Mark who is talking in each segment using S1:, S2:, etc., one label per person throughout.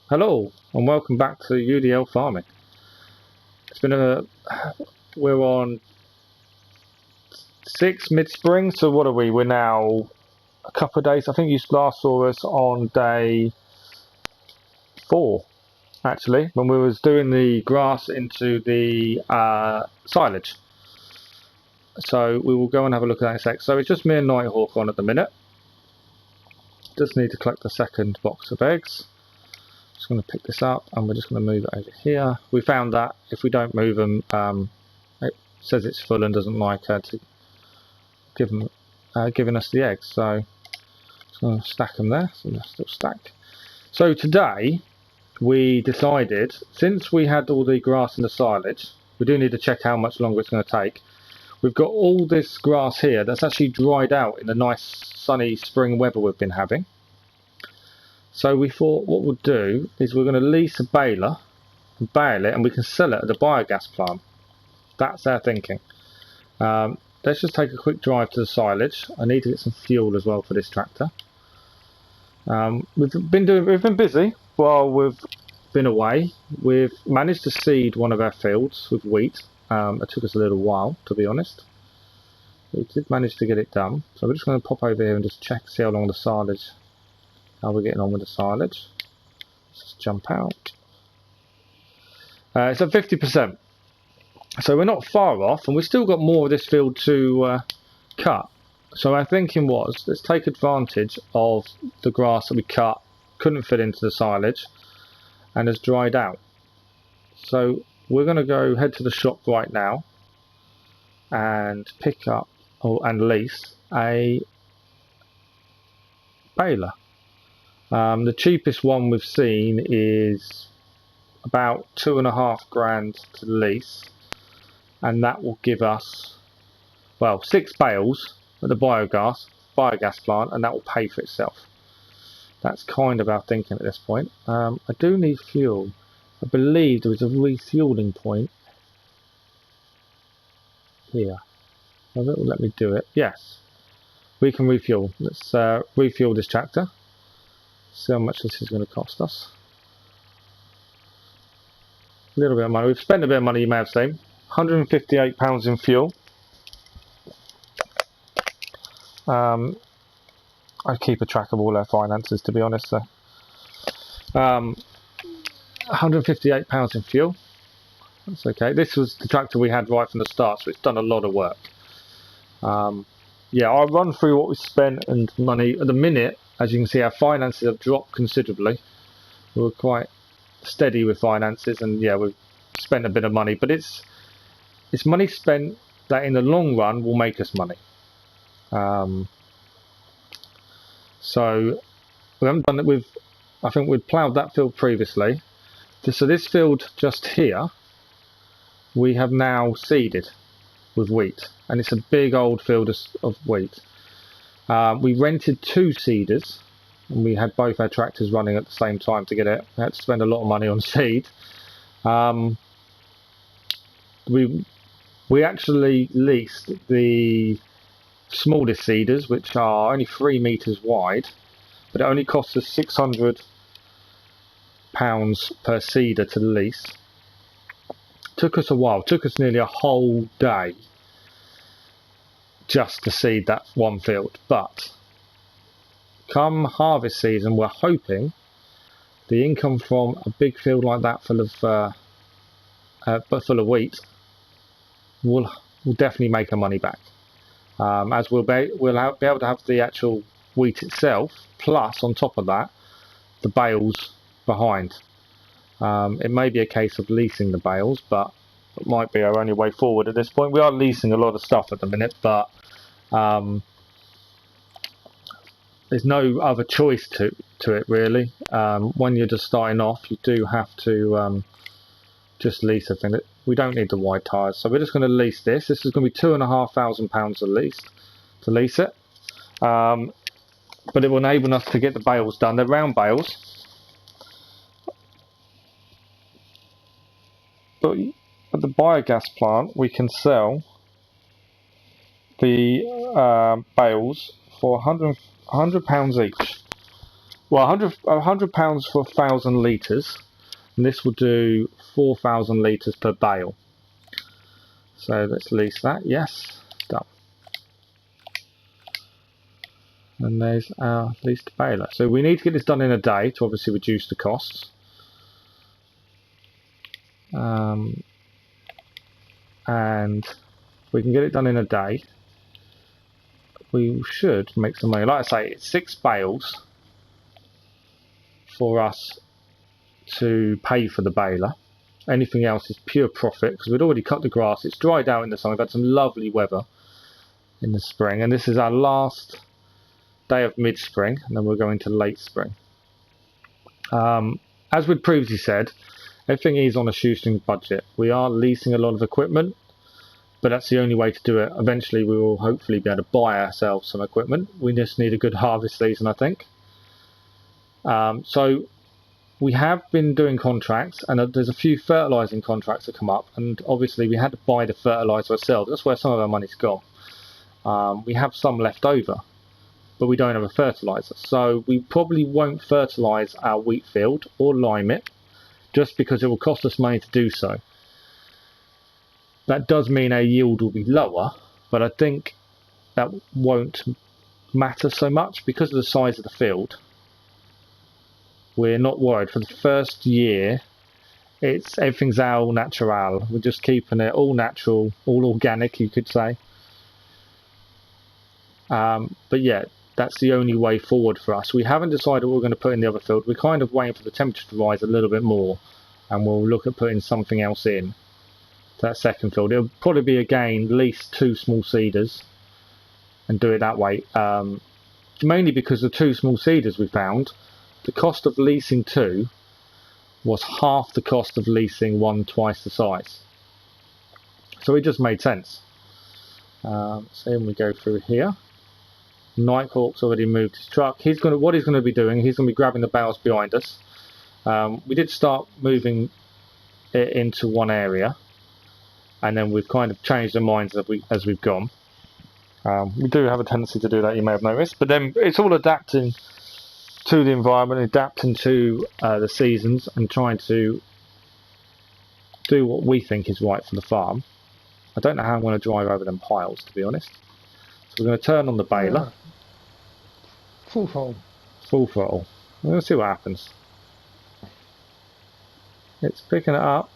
S1: Hello and welcome back to UDL Farming. We're on 6 mid-spring, so what are we? We're now a couple of days. I think you last saw us on day 4, actually, when we was doing the grass into the silage. So we will go and have a look at that in a sec. So it's just me and Nighthawk on at the minute. Just need to collect the second box of eggs. Just going to pick this up and we're just going to move it over here. We found that if we don't move them, it says it's full and doesn't like to give them, giving us the eggs. So just going to stack them there, so they're still stacked. So today we decided, since we had all the grass and the silage, we do need to check how much longer it's going to take. We've got all this grass here that's actually dried out in the nice sunny spring weather we've been having. So we thought what we'll do is we're going to lease a baler and bale it, and we can sell it at the biogas plant. That's our thinking. Let's just take a quick drive to the silage. I need to get some fuel as well for this tractor. We've been busy while we've been away. We've managed to seed one of our fields with wheat. It took us a little while, to be honest. We did manage to get it done. So we're just going to pop over here and just check, see how long the silage. How we're getting on with the silage. Let's just jump out. It's at 50%. So we're not far off, and we've still got more of this field to cut. So our thinking was, let's take advantage of the grass that we cut, couldn't fit into the silage, and has dried out. So we're going to go head to the shop right now and pick up and lease a baler. The cheapest one we've seen is about £2,500 to lease, and that will give us, well, 6 bales at the biogas plant, and that will pay for itself. That's kind of our thinking at this point. I do need fuel. I believe there is a refueling point here. It will let me do it. Yes, we can refuel. Let's refuel this tractor. See how much this is going to cost us. A little bit of money. We've spent a bit of money, you may have seen. £158 in fuel. I keep a track of all our finances, to be honest. So, £158 in fuel. That's okay. This was the tractor we had right from the start, so it's done a lot of work. Yeah, I'll run through what we spent and money. At the minute, as you can see, our finances have dropped considerably. We were quite steady with finances, and yeah, we've spent a bit of money, but it's money spent that in the long run will make us money. So we haven't done it I think we'd ploughed that field previously. So this field just here, we have now seeded with wheat, and it's a big old field of wheat. We rented 2 seeders, and we had both our tractors running at the same time to get it. We had to spend a lot of money on seed. We actually leased the smallest seeders, which are only 3 meters wide, but it only costs us £600 per seeder to lease. Took us a while. Took us nearly a whole day just to seed that one field, but come harvest season, we're hoping the income from a big field like that full of wheat will definitely make our money back, as we'll be able to have the actual wheat itself, plus on top of that the bales behind. It may be a case of leasing the bales, but it might be our only way forward at this point. We are leasing a lot of stuff at the minute, but there's no other choice to it really. When you're just starting off, you do have to just lease a thing. We don't need the wide tyres, so we're just going to lease this. This is going to be £2,500 at least to lease it, but it will enable us to get the bales done. They're round bales, but at the biogas plant we can sell the bales for £100 each. Well, £100 for 1,000 litres, and this will do 4,000 litres per bale. So let's lease that. Yes, done. And there's our leased baler. So we need to get this done in a day to obviously reduce the costs. And we can get it done in a day. We should make some money. Like I say, it's 6 bales for us to pay for the baler. Anything else is pure profit because we'd already cut the grass. It's dried out in the summer. We've had some lovely weather in the spring, and this is our last day of mid-spring, and then we're going to late spring. As we'd previously said, everything is on a shoestring budget. We are leasing a lot of equipment, but that's the only way to do it. Eventually we will hopefully be able to buy ourselves some equipment. We just need a good harvest season, I think. So we have been doing contracts, and there's a few fertilising contracts that come up, and obviously we had to buy the fertiliser ourselves. That's where some of our money's gone. We have some left over, but we don't have a fertiliser, so we probably won't fertilise our wheat field or lime it, just because it will cost us money to do so. That does mean our yield will be lower, but I think that won't matter so much because of the size of the field. We're not worried. For the first year, everything's all natural. We're just keeping it all natural, all organic, you could say. But yeah, that's the only way forward for us. We haven't decided what we're going to put in the other field. We're kind of waiting for the temperature to rise a little bit more, and we'll look at putting something else in that second field. It'll probably be again at least 2 small seeders and do it that way, mainly because the 2 small seeders we found, the cost of leasing 2 was half the cost of leasing 1 twice the size, so it just made sense. So then we go through here. Nighthawk's already moved his truck. What he's going to be doing, he's going to be grabbing the bales behind us. We did start moving it into one area, and then we've kind of changed our minds as we've gone. We do have a tendency to do that, you may have noticed, but then it's all adapting to the environment, adapting to the seasons, and trying to do what we think is right for the farm. I don't know how I'm going to drive over them piles, to be honest. So we're going to turn on the baler.
S2: Full throttle.
S1: Full throttle. We're going to see what happens. It's picking it up.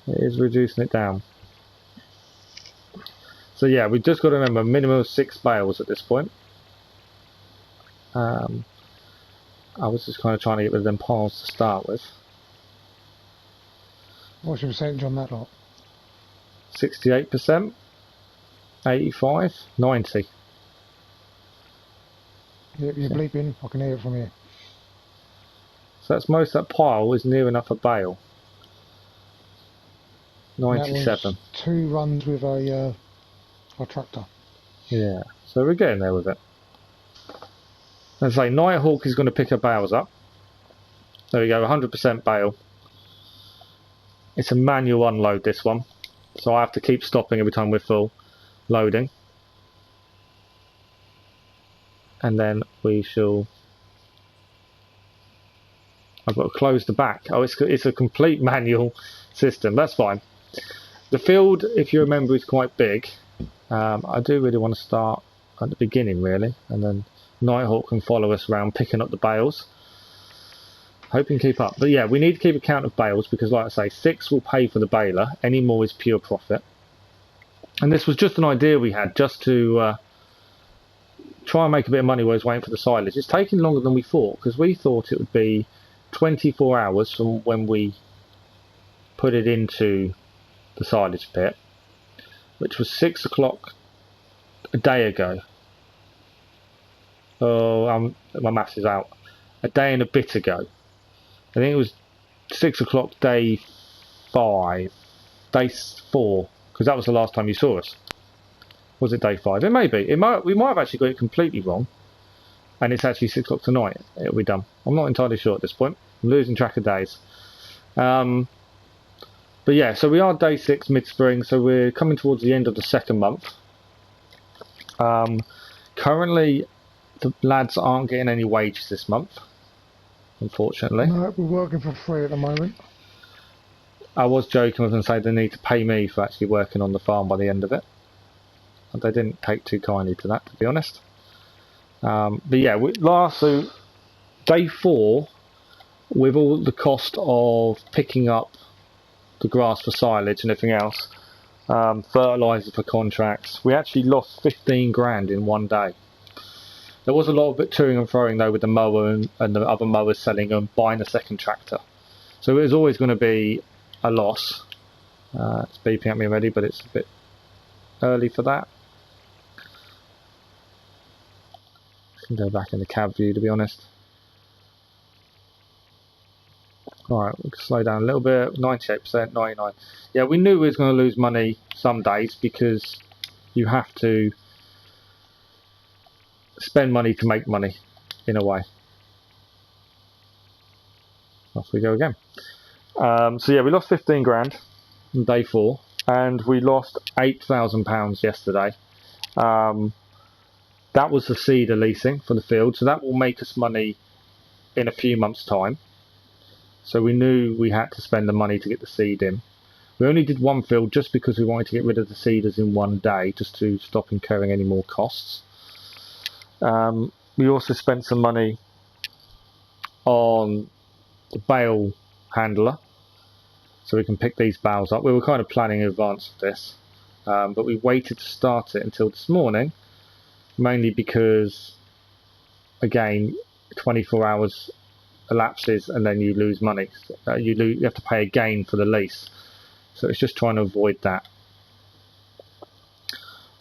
S1: It is reducing it down. So yeah, we've just got to remember minimum of 6 bales at this point. I was just kind of trying to get rid of them piles to start with.
S2: What's your percentage on that lot?
S1: 68%, 85, 90.
S2: You're bleeping, I can hear it from here.
S1: So that's most of that pile is near enough a bale. 97.
S2: That was 2 runs with a tractor.
S1: Yeah, so we're getting there with it. As I say, Nighthawk is going to pick her bales up. There we go, 100% bale. It's a manual unload, this one, so I have to keep stopping every time we're full loading, and then we shall. I've got to close the back. Oh, it's a complete manual system. That's fine. The field, if you remember, is quite big. I do really want to start at the beginning, really, and then Nighthawk can follow us around picking up the bales. Hoping to keep up. But yeah, we need to keep account of bales because, like I say, 6 will pay for the baler. Any more is pure profit. And this was just an idea we had, just to try and make a bit of money while I was waiting for the silage. It's taking longer than we thought, because we thought it would be 24 hours from when we put it into the silage pit, which was 6 o'clock a day ago. Oh, my maths is out. A day and a bit ago. I think it was 6 o'clock day 4, because that was the last time you saw us. Was it day 5? It may be. We might have actually got it completely wrong, and it's actually 6 o'clock tonight. It'll be done. I'm not entirely sure at this point. I'm losing track of days. But yeah, so we are day 6 mid-spring, so we're coming towards the end of the 2nd month. Currently, the lads aren't getting any wages this month, unfortunately.
S2: No, we're working for free at the moment.
S1: I was joking with them saying they need to pay me for actually working on the farm by the end of it. And they didn't take too kindly to that, to be honest. But yeah, so day 4, with all the cost of picking up the grass for silage and everything else, fertiliser for contracts, we actually lost 15 grand in one day. There was a lot of it toing and throwing though with the mower and the other mowers selling and buying a second tractor. So it was always going to be a loss. It's beeping at me already, but it's a bit early for that. I can go back in the cab view, to be honest. Alright, we can slow down a little bit. 98%, 99%. Yeah, we knew we was going to lose money some days because you have to spend money to make money, in a way. Off we go again. So yeah, we lost 15 grand on day 4, and we lost £8,000 yesterday. That was the seeder leasing for the field, so that will make us money in a few months' time. So we knew we had to spend the money to get the seed in. We only did one field just because we wanted to get rid of the seeders in one day, just to stop incurring any more costs. We also spent some money on the bale handler, so we can pick these bales up. We were kind of planning in advance of this, but we waited to start it until this morning, mainly because, again, 24 hours elapses and then you lose money. You have to pay again for the lease, so it's just trying to avoid that.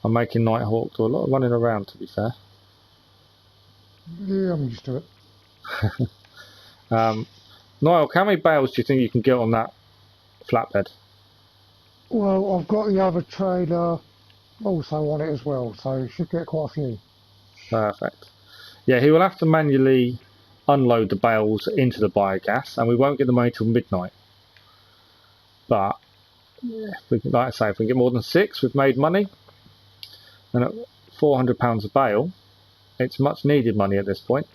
S1: I'm making Nighthawk do a lot of running around, to be fair.
S2: Yeah, I'm used to it.
S1: Niall, how many bales do you think you can get on that flatbed?
S2: Well, I've got the other trailer also on it as well, so you should get quite a few.
S1: Perfect. Yeah, he will have to manually unload the bales into the biogas, and we won't get the money till midnight. But yeah, like I say, if we get more than 6, we've made money. And at £400 a bale, it's much needed money at this point.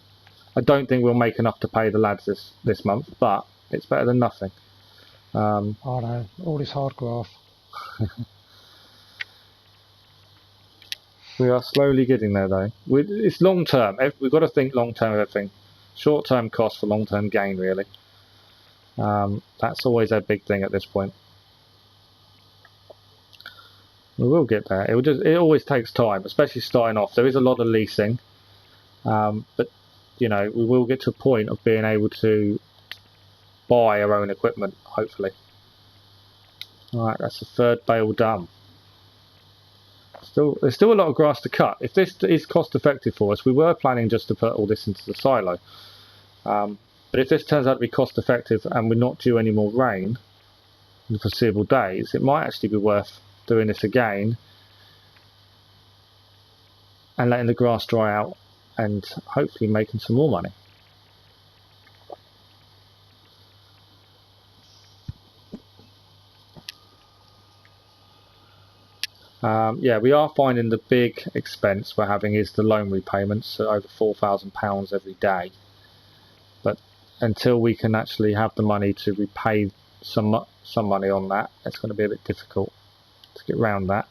S1: I don't think we'll make enough to pay the lads this month, but it's better than nothing.
S2: I know, all this hard graft.
S1: We are slowly getting there, though. It's long term. We've got to think long term of everything. Short term cost for long term gain, really. That's always a big thing at this point. We will get there. It always takes time, especially starting off. There is a lot of leasing, but you know, we will get to a point of being able to buy our own equipment, hopefully. Alright, that's the 3rd bale done. There's still a lot of grass to cut. If this is cost effective for us, we were planning just to put all this into the silo. But if this turns out to be cost effective and we're not due any more rain in the foreseeable days, it might actually be worth doing this again and letting the grass dry out and hopefully making some more money. Yeah, we are finding the big expense we're having is the loan repayments, so over £4,000 every day. But until we can actually have the money to repay some money on that, it's going to be a bit difficult to get around that.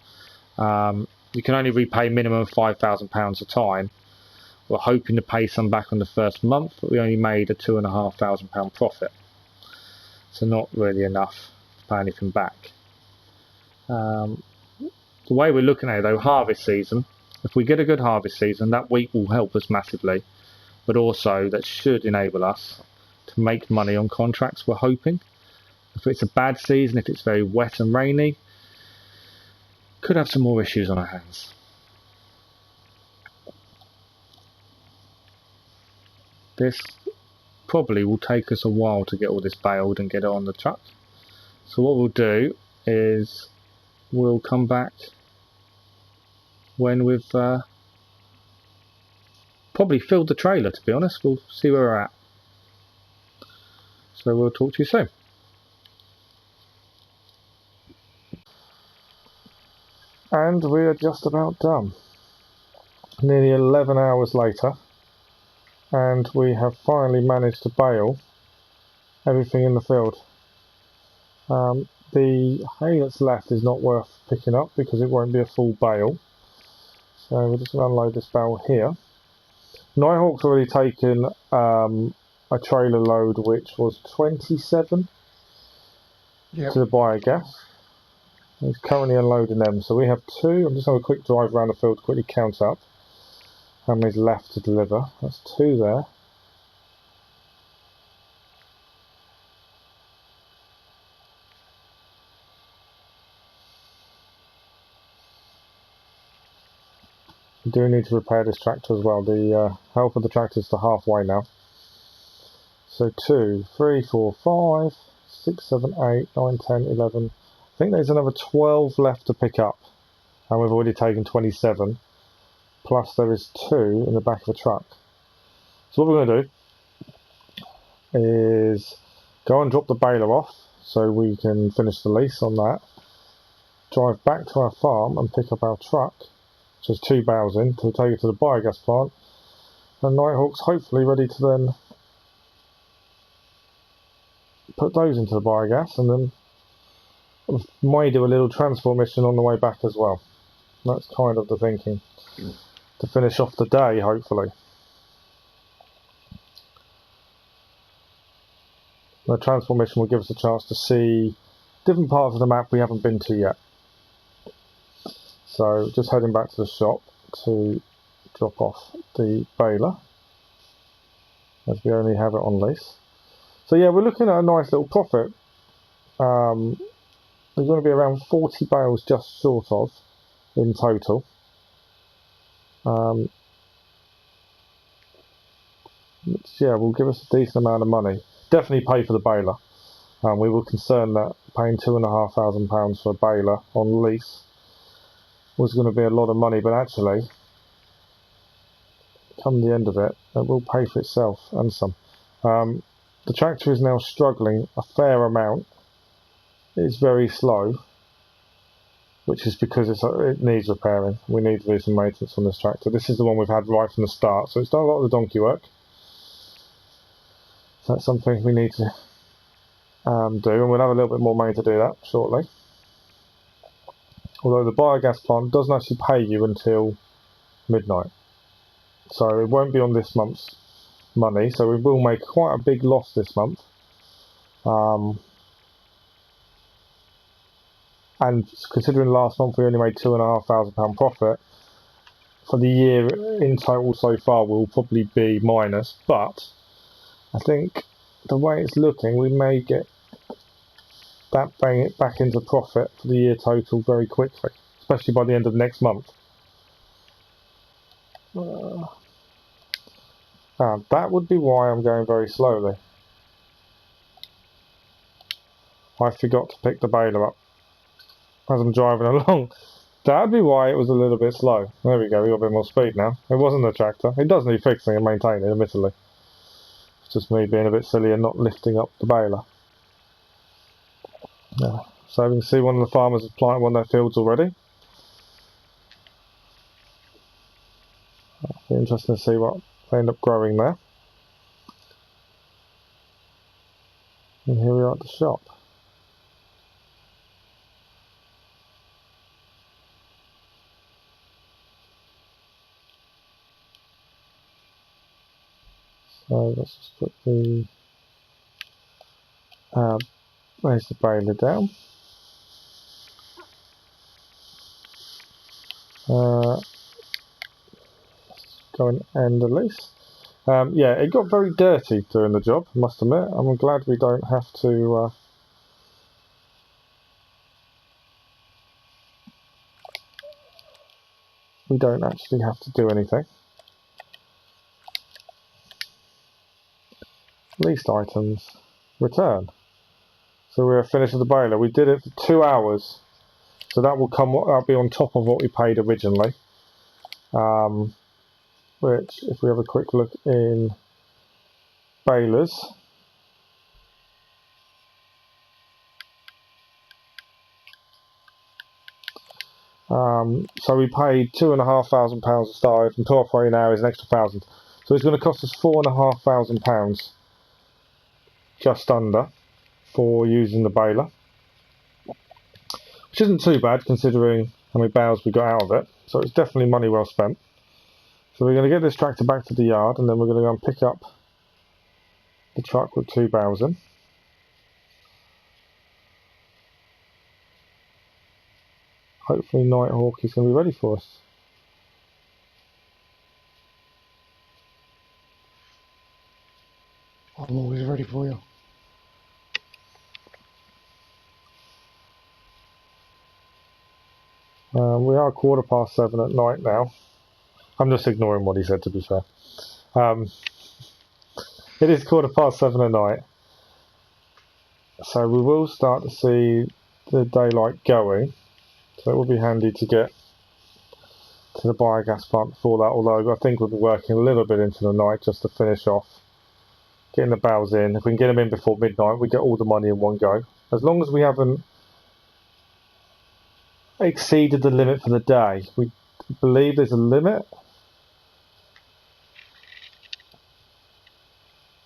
S1: You can only repay minimum of £5,000 a time. We're hoping to pay some back on the first month, but we only made a £2,500 profit, so not really enough to pay anything back. The way we're looking at it though, harvest season, if we get a good harvest season, that wheat will help us massively, but also that should enable us to make money on contracts, we're hoping. If it's a bad season, if it's very wet and rainy, could have some more issues on our hands. This probably will take us a while to get all this baled and get it on the truck. So what we'll do is we'll come back when we've probably filled the trailer, to be honest. We'll see where we're at. So we'll talk to you soon. And we are just about done. nearly 11 hours later, and we have finally managed to bale everything in the field. The hay that's left is not worth picking up because it won't be a full bale. So we're just going to unload this bale here. Nighthawk's already taken a trailer load which was 27
S2: Yep.
S1: to the biogas. He's currently unloading them. So we have 2. I'm just having a quick drive around the field to quickly count up how many's left to deliver. That's 2 there. We do need to repair this tractor as well. The health of the tractor is to halfway now. So 2, 3, 4, 5, 6, 7, 8, 9, 10, 11. I think there's another 12 left to pick up. And we've already taken 27. Plus there is 2 in the back of the truck. So what we're going to do is go and drop the baler off so we can finish the lease on that. Drive back to our farm and pick up our truck, which has 2 bales in, to take it to the biogas plant. And Nighthawk's hopefully ready to then put those into the biogas, and then we may do a little transport mission on the way back as well. That's kind of the thinking, to finish off the day, hopefully. The transport mission will give us a chance to see different parts of the map we haven't been to yet. So just heading back to the shop to drop off the baler, as we only have it on lease. So yeah, we're looking at a nice little profit. There's going to be around 40 bales just short of in total. Which, yeah, will give us a decent amount of money. Definitely pay for the baler. We were concerned that paying £2,500 for a baler on lease was going to be a lot of money, but actually, come the end of it, it will pay for itself and some. The tractor is now struggling a fair amount. It's very slow, which is because it needs repairing. We need to do some maintenance on this tractor. This is the one we've had right from the start, so it's done a lot of the donkey work. So that's something we need to do, and we'll have a little bit more money to do that shortly. Although the biogas plant doesn't actually pay you until midnight, so it won't be on this month's money, so we will make quite a big loss this month. And considering last month we only made £2,500 profit, for the year in total so far we'll probably be minus, but I think the way it's looking, we may get that back into profit for the year total very quickly, especially by the end of next month. That would be why I'm going very slowly. I forgot to pick the baler up as I'm driving along. That'd be why it was a little bit slow. There we go, we got a bit more speed now. It wasn't the tractor. It does need fixing and maintaining, admittedly. It's just me being a bit silly and not lifting up the baler. Yeah. So we can see one of the farmers has planted one of their fields already. It'll be interesting to see what they end up growing there. And here we are at the shop. So let's just put the there's the baler down. Let's go and end the lease. Yeah, it got very dirty doing the job, I must admit. I'm glad we don't have to we don't actually have to do anything. Leased items, return. So we're finished with the baler. We did it for 2 hours, so that will that'll be on top of what we paid originally. Which, if we have a quick look in balers, So we paid £2,500 to start with, and per operating hour is an extra £1,000. So it's going to cost us £4,500, just under, for using the baler, which isn't too bad considering how many bales we got out of it. So it's definitely money well spent. So we're going to get this tractor back to the yard, and then we're going to go and pick up the truck with 2 bales in. Hopefully Nighthawk is going to be ready for us.
S2: I'm always ready for you.
S1: We are 7:15 at night now. I'm just ignoring what he said, to be fair. It is 7:15 at night. So we will start to see the daylight going. So it will be handy to get to the biogas plant before that, although I think we'll be working a little bit into the night just to finish off getting the bales in. If we can get them in before midnight, we get all the money in one go. As long as we haven't exceeded the limit for the day. We believe there's a limit.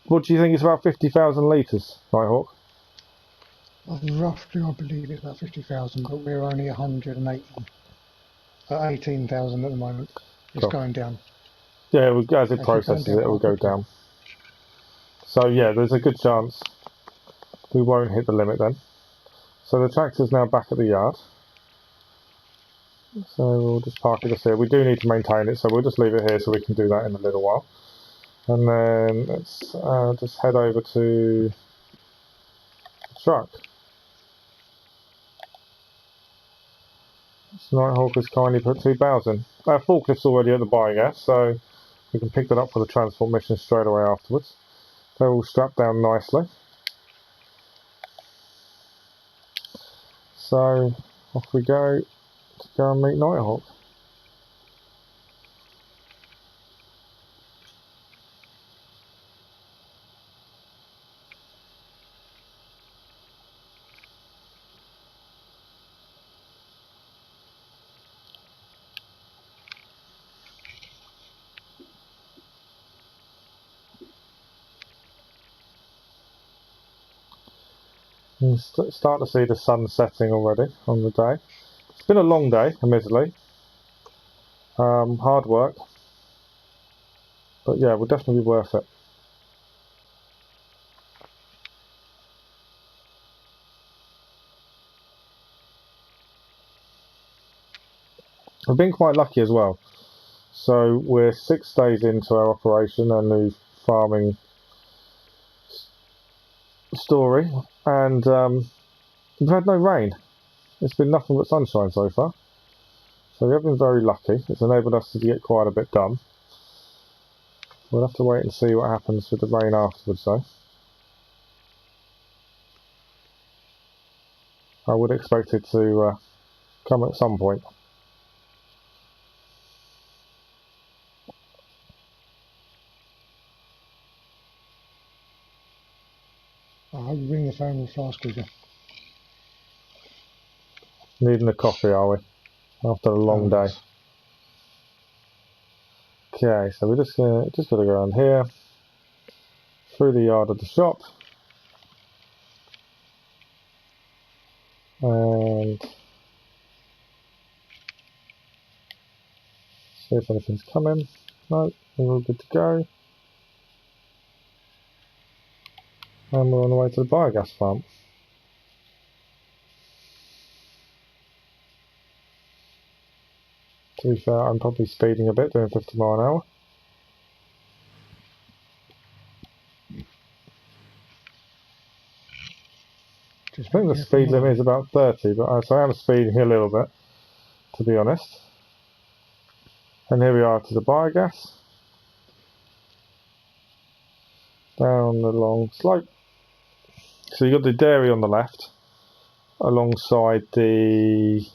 S1: What do you think? It's about 50,000 litres, Nighthawk?
S2: Roughly, I believe it's about 50,000, but we're only 18,000 at the moment. It's
S1: Cool.
S2: going down.
S1: Yeah, as it processes it, it will go down. So yeah, there's a good chance we won't hit the limit then. So the tractor's now back at the yard. So we'll just park it just here. We do need to maintain it, so we'll just leave it here so we can do that in a little while. And then let's just head over to the truck. So Nighthawk has kindly put 2 bales in. Our forklift's already at the biogas, so we can pick that up for the transport mission straight away afterwards. They're all strapped down nicely. So off we go to go and meet Nighthawk. You start to see the sun setting already on the day. It's been a long day, admittedly. Hard work. But yeah, will definitely be worth it. We've been quite lucky as well. So we're 6 days into our operation, our new farming story, and we've had no rain. It's been nothing but sunshine so far. So we have been very lucky. It's enabled us to get quite a bit done. We'll have to wait and see what happens with the rain afterwards though. I would expect it to come at some point.
S2: I hope you bring the phone fast, quicker.
S1: Needing a coffee, are we? After a long day. Okay, so we're just got to go around here, through the yard of the shop, and see if anything's coming. No, we're all good to go. And we're on the way to the biogas plant. To be fair, I'm probably speeding a bit, doing 50 miles an hour. I think the speed limit is about 30, but so I am speeding a little bit, to be honest. And here we are to the biogas. Down the long slope. So you've got the dairy on the left, alongside the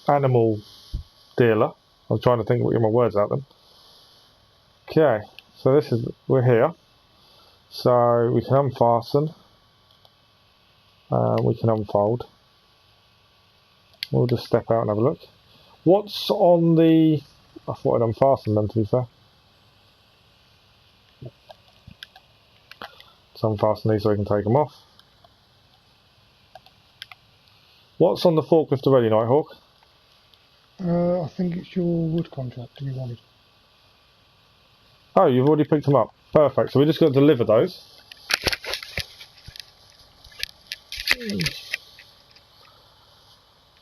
S1: animal dealer. I'm trying to think what get my words out then. Okay, So we're here. So we can unfasten. We can unfold. We'll just step out and have a look. What's on the... I thought I'd unfasten them, to be fair. Let's unfasten these so we can take them off. What's on the forklift already, Nighthawk?
S2: I think it's your wood contract to be wanted.
S1: Oh, you've already picked them up. Perfect. So we just got to deliver those.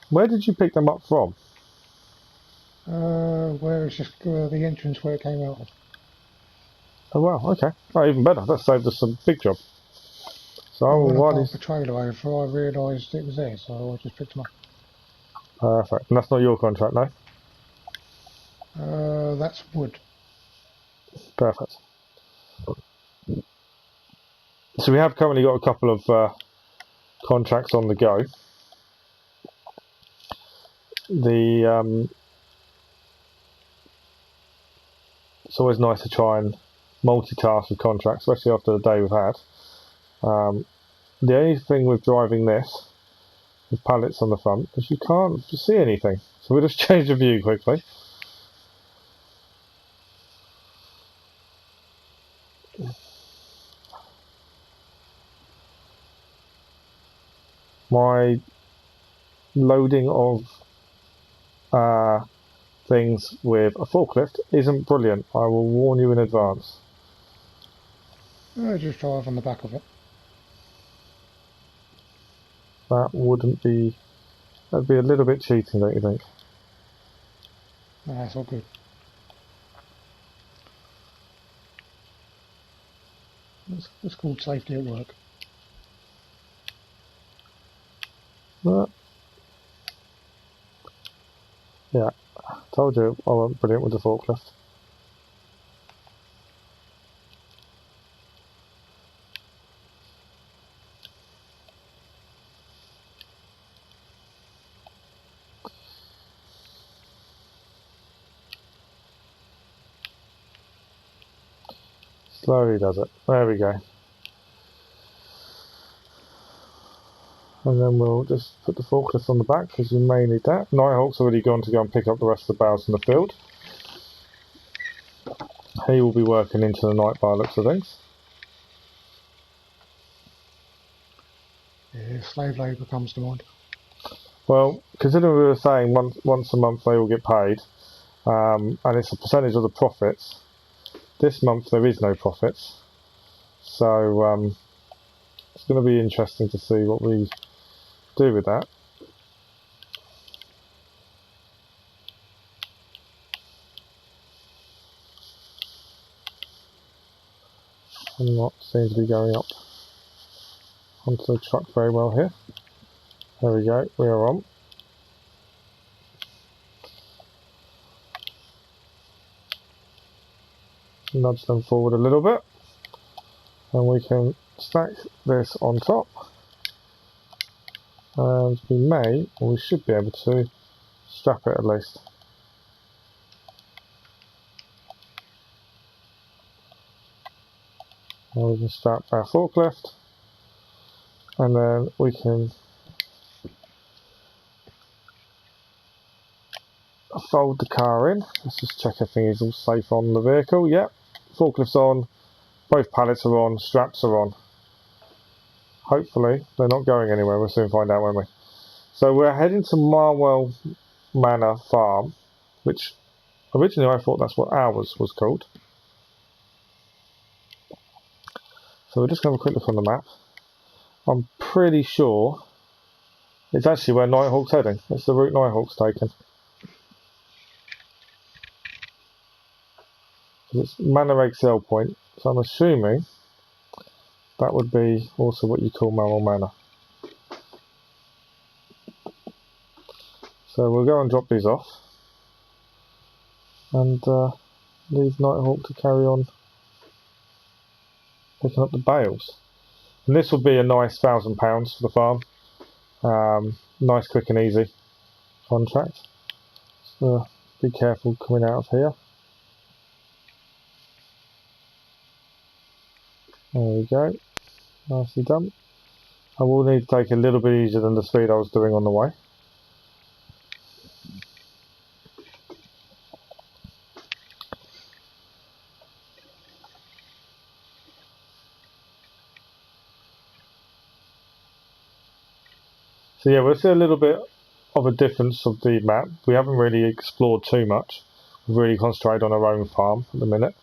S1: Where did you pick them up from?
S2: Where is just the entrance where it came out of.
S1: Oh wow, okay. Oh, even better. That saved us a big job. So I will
S2: When I
S1: ride
S2: parked
S1: these.
S2: the trailer over, I realised it was there, so I just picked them up.
S1: Perfect. And that's not your contract, no?
S2: That's wood.
S1: Perfect. So we have currently got a couple of contracts on the go. It's always nice to try and multitask with contracts, especially after the day we've had. The only thing with driving this with pallets on the front is you can't see anything. So we'll just change the view quickly. My loading of things with a forklift isn't brilliant. I will warn you in advance.
S2: Just drive on the back of it.
S1: That'd be a little bit cheating, don't you think?
S2: No, that's all good. It's called safety at work.
S1: Yeah, told you I wasn't brilliant with the forklift. Slowly does it. There we go. And then we'll just put the forklift on the back because you may need that. Nighthawk's already gone to go and pick up the rest of the bales in the field. He will be working into the night by the looks of things.
S2: Yeah, slave labour comes to mind.
S1: Well, considering we were saying once a month they will get paid, and it's a percentage of the profits, this month there is no profits. So it's going to be interesting to see what we do with that. I'm not seem to be going up onto the truck very well here. There we go, we are on. Nudge them forward a little bit, and we can stack this on top. And we may, or we should be able to, strap it at least. And we can strap our forklift, and then we can fold the car in. Let's just check everything is all safe on the vehicle. Yep, forklift's on, both pallets are on, straps are on. Hopefully they're not going anywhere, we'll soon find out, won't we? So we're heading to Marwell Manor Farm, which originally I thought that's what ours was called. So we're just going to have a quick look on the map. I'm pretty sure it's actually where Nighthawk's heading. It's the route Nighthawk's taken. It's Manor Egg Sale Point, so I'm assuming that would be also what you call Marwell Manor. So we'll go and drop these off and leave Nighthawk to carry on picking up the bales. And this will be a nice £1,000 for the farm. Nice, quick and easy contract. So be careful coming out of here. There we go. Nicely done. I will need to take a little bit easier than the speed I was doing on the way. So yeah, we'll see a little bit of a difference of the map. We haven't really explored too much. We've really concentrated on our own farm at the minute.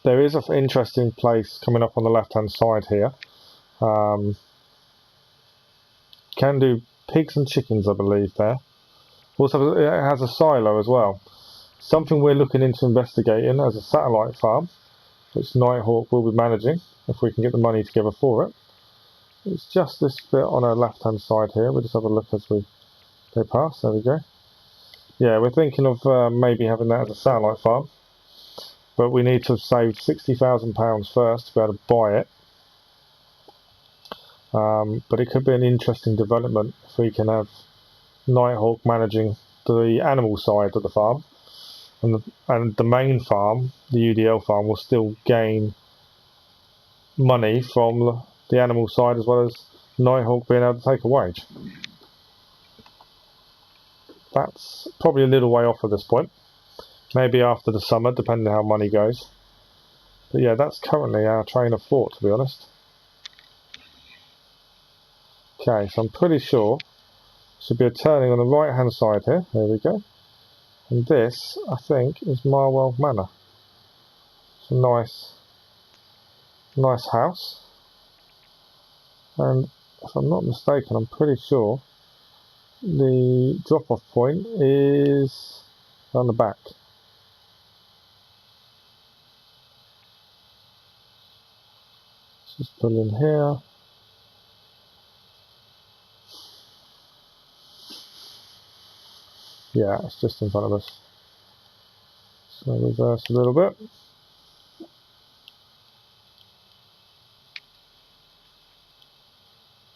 S1: There is an interesting place coming up on the left hand side here. Can do pigs and chickens, I believe, there. Also, it has a silo as well. Something we're looking into investigating as a satellite farm, which Nighthawk will be managing if we can get the money together for it. It's just this bit on our left hand side here. We'll just have a look as we go past. There we go. Yeah, we're thinking of maybe having that as a satellite farm, but we need to save £60,000 first to be able to buy it. But it could be an interesting development if we can have Nighthawk managing the animal side of the farm, and the main farm, the UDL farm, will still gain money from the animal side as well as Nighthawk being able to take a wage. That's probably a little way off at this point. Maybe after the summer, depending on how money goes. But yeah, that's currently our train of thought, to be honest. Okay, so I'm pretty sure should be a turning on the right hand side here. There we go. And this, I think, is Marwell Manor. It's a nice house. And if I'm not mistaken, I'm pretty sure the drop-off point is on the back. Let's just pull in here. Yeah, it's just in front of us. So reverse a little bit.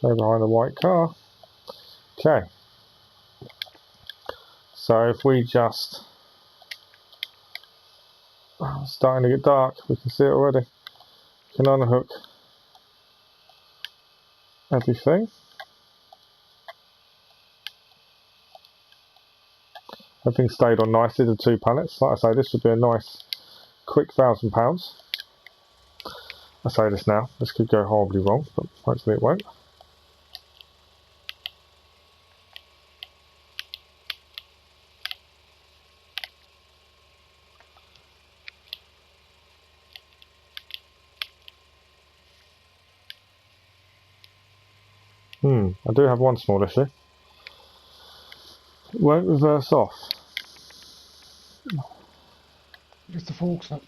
S1: Go behind the white car. Okay. So if we just... it's starting to get dark, we can see it already. We can unhook everything. Everything stayed on nicely, the 2 pallets. Like I say, this should be a nice, quick £1,000. I say this now, this could go horribly wrong, but hopefully it won't. I do have one small issue. It won't reverse off.
S2: Just the forks up.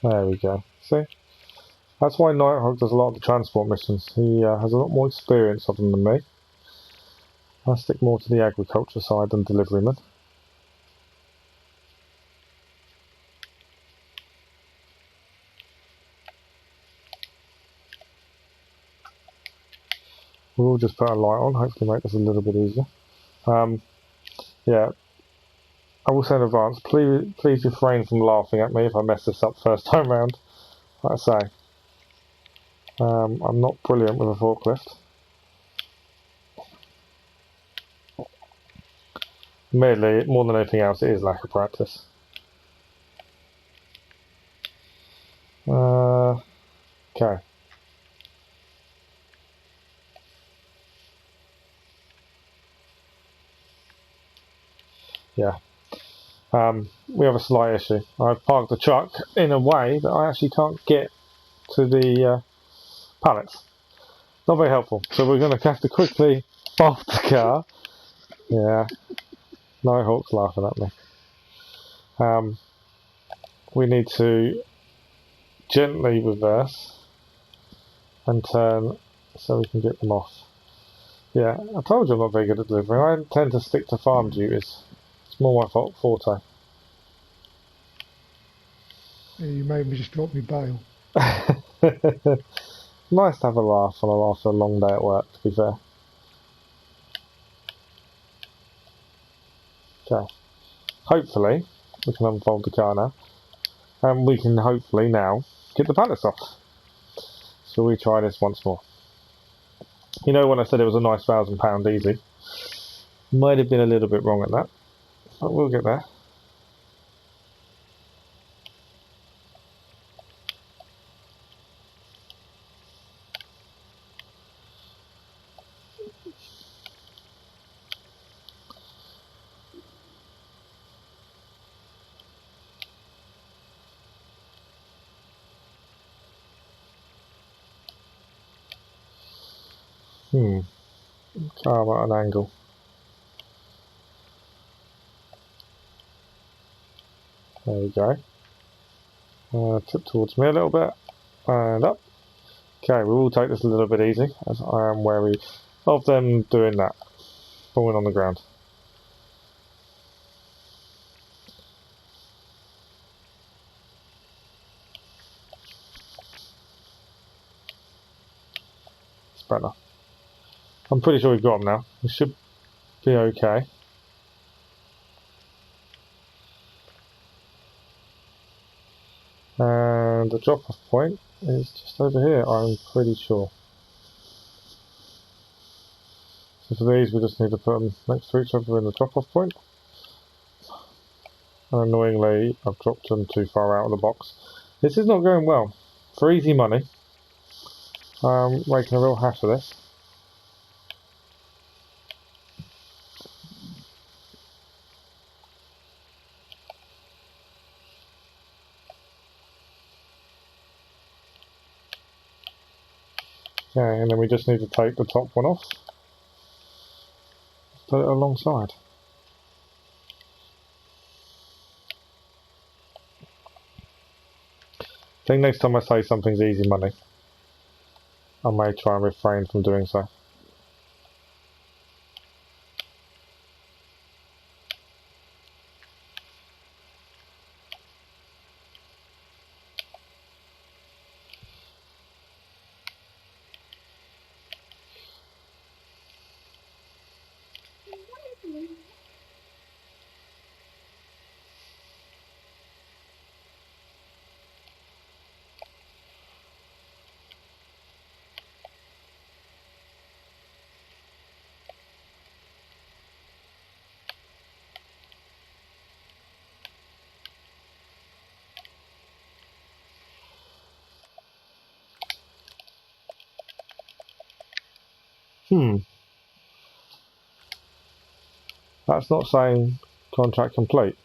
S1: There we go. See? That's why Nighthawk does a lot of the transport missions. He has a lot more experience of them than me. I stick more to the agriculture side than deliveryman. We'll just put a light on, hopefully make this a little bit easier. Yeah, I will say in advance, please refrain from laughing at me if I mess this up first time round. Like I say, I'm not brilliant with a forklift. Admittedly, more than anything else, it is lack of practice. Okay. Yeah. We have a slight issue. I've parked the truck in a way that I actually can't get to the pallets. Not very helpful. So we're going to have to quickly park the car. Yeah. Nighthawk's laughing at me. We need to gently reverse and turn so we can get them off. Yeah, I told you I'm not very good at delivering. I tend to stick to farm duties. It's more my forte.
S2: Yeah, you made me just drop my bail.
S1: Nice to have a laugh after a long day at work, to be fair. Okay. Hopefully, we can unfold the car now. And we can hopefully now get the pallets off. So we try this once more. You know when I said it was a nice £1,000 easy? Might have been a little bit wrong at that. But we'll get there. Car at an angle. There we go. Tip towards me a little bit. And up. Okay, we will take this a little bit easy, as I am wary of them doing that. Falling on the ground. It's better. I'm pretty sure we've got them now. We should be okay. And the drop-off point is just over here, I'm pretty sure. So for these, we just need to put them next to each other in the drop-off point. And annoyingly, I've dropped them too far out of the box. This is not going well. For easy money, I'm making a real hash of this. Okay, and then we just need to take the top one off. Put it alongside. I think next time I say something's easy money, I may try and refrain from doing so. That's not saying contract complete.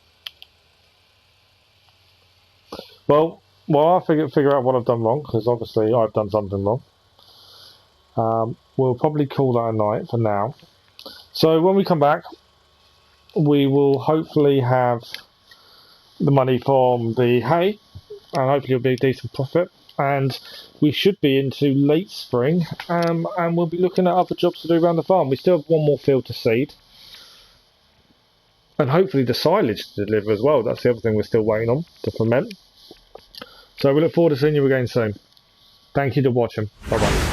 S1: Well, I'll figure out what I've done wrong, because obviously I've done something wrong. We'll probably call that a night for now. So when we come back, we will hopefully have the money from the hay, and hopefully it'll be a decent profit. And we should be into late spring, and we'll be looking at other jobs to do around the farm. We still have one more field to seed, and hopefully the silage to deliver as well. That's the other thing we're still waiting on to ferment. So we look forward to seeing you again soon. Thank you for watching. Bye bye.